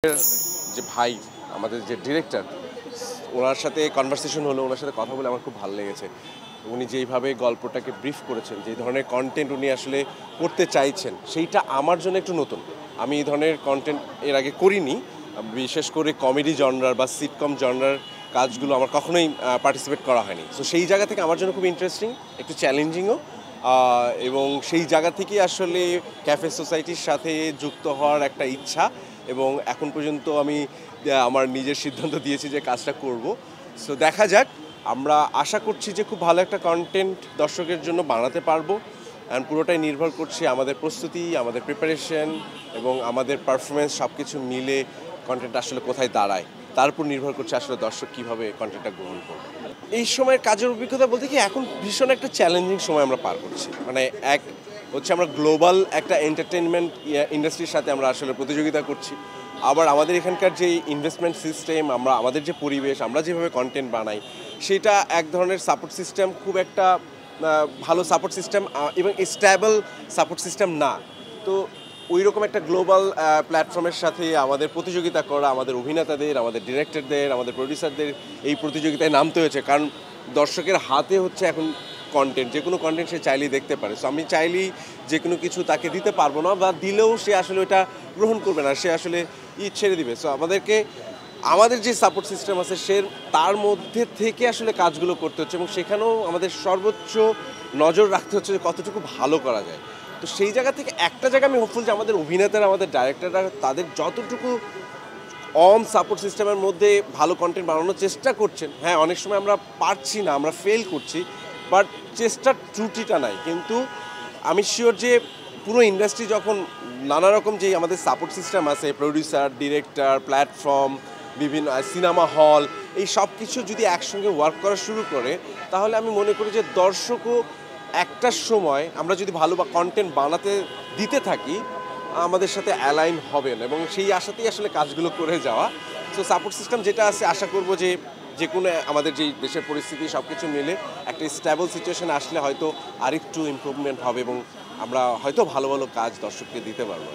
যে ভাই আমাদের যে ডিরেক্টর ওনার সাথে কনভারসেশন হলো, ওনার সাথে কথা বলে আমার খুব ভালো লেগেছে। উনি যেইভাবে গল্পটাকে ব্রিফ করেছেন, যে ধরনের কন্টেন্ট উনি আসলে করতে চাইছেন, সেইটা আমার জন্য একটু নতুন। আমি এই ধরনের কন্টেন্ট এর আগে করিনি। বিশেষ করে কমেডি জনরার বা সিটকম জনরার কাজগুলো আমার কখনোই পার্টিসিপেট করা হয়নি। সো সেই জায়গা থেকে আমার জন্য খুব ইন্টারেস্টিং, একটু চ্যালেঞ্জিংও, এবং সেই জায়গা থেকেই আসলে ক্যাফে সোসাইটির সাথে যুক্ত হওয়ার একটা ইচ্ছা। এবং এখন পর্যন্ত আমি আমার নিজের সিদ্ধান্ত দিয়েছি যে কাজটা করব। সো দেখা যাক, আমরা আশা করছি যে খুব ভালো একটা কন্টেন্ট দর্শকের জন্য বানাতে পারবো। অ্যান্ড পুরোটাই নির্ভর করছে আমাদের প্রস্তুতি, আমাদের প্রিপারেশন এবং আমাদের পারফরমেন্স, সব কিছু মিলে কন্টেন্ট আসলে কোথায় দাঁড়ায় তার উপর নির্ভর করছে আসলে দর্শক কীভাবে কন্টেন্টটা গ্রহণ করবে। এই সময়ের কাজের অভিজ্ঞতা বলতে কি, এখন ভীষণ একটা চ্যালেঞ্জিং সময় আমরা পার করছি। মানে এক হচ্ছে আমরা গ্লোবাল একটা এন্টারটেনমেন্ট ইন্ডাস্ট্রির সাথে আমরা আসলে প্রতিযোগিতা করছি। আবার আমাদের এখানকার যে ইনভেস্টমেন্ট সিস্টেম, আমাদের যে পরিবেশ, আমরা যেভাবে কন্টেন্ট বানাই, সেটা এক ধরনের সাপোর্ট সিস্টেম, খুব একটা ভালো সাপোর্ট সিস্টেম এবং স্ট্যাবল সাপোর্ট সিস্টেম না। তো ওই রকম একটা গ্লোবাল প্ল্যাটফর্মের সাথে আমাদের প্রতিযোগিতা করা, আমাদের অভিনেতাদের, আমাদের ডিরেক্টরদের, আমাদের প্রডিউসারদের এই প্রতিযোগিতায় নামতে হয়েছে। কারণ দর্শকের হাতে হচ্ছে এখন কন্টেন্ট, যে কোনো কন্টেন্ট সে চাইলেই দেখতে পারে। সো আমি চাইলেই যে কোনো কিছু তাকে দিতে পারবো না, বা দিলেও সে আসলে ওটা গ্রহণ করবে না, সে আসলে ছেড়ে দিবে। সো আমাদের যে সাপোর্ট সিস্টেম আছে, তার মধ্যে থেকে আসলে কাজগুলো করতে হচ্ছে, এবং সেখানেও আমাদের সর্বোচ্চ নজর রাখতে হচ্ছে যে কতটুকু ভালো করা যায়। তো সেই জায়গা থেকে একটা জায়গা আমি হোপফুল যে আমাদের অভিনেতারা, আমাদের ডাইরেক্টররা তাদের যতটুকু সাপোর্ট সিস্টেমের মধ্যে ভালো কন্টেন্ট বানানোর চেষ্টা করছেন। হ্যাঁ, অনেক সময় আমরা পারছি না, আমরা ফেল করছি, বাট চেষ্টার ত্রুটিটা নাই। কিন্তু আমি শিওর যে পুরো ইন্ডাস্ট্রি যখন নানা রকম যে আমাদের সাপোর্ট সিস্টেম আছে, প্রডিউসার, ডিরেক্টর, প্ল্যাটফর্ম, বিভিন্ন সিনেমা হল, এই সব কিছু যদি একসঙ্গে ওয়ার্ক করা শুরু করে, তাহলে আমি মনে করি যে দর্শকও একটা সময় আমরা যদি ভালো কন্টেন্ট বানাতে দিতে থাকি, আমাদের সাথে অ্যালাইন হবেন, এবং সেই আশাতেই আসলে কাজগুলো করে যাওয়া। সো সাপোর্ট সিস্টেম যেটা আছে, আশা করব যে যে কোনো আমাদের যেই দেশের পরিস্থিতি সব কিছু মিলে একটা স্ট্যাবল সিচুয়েশন আসলে হয়তো আরেকটু ইমপ্রুভমেন্ট হবে, এবং আমরা হয়তো ভালো ভালো কাজ দর্শককে দিতে পারবো।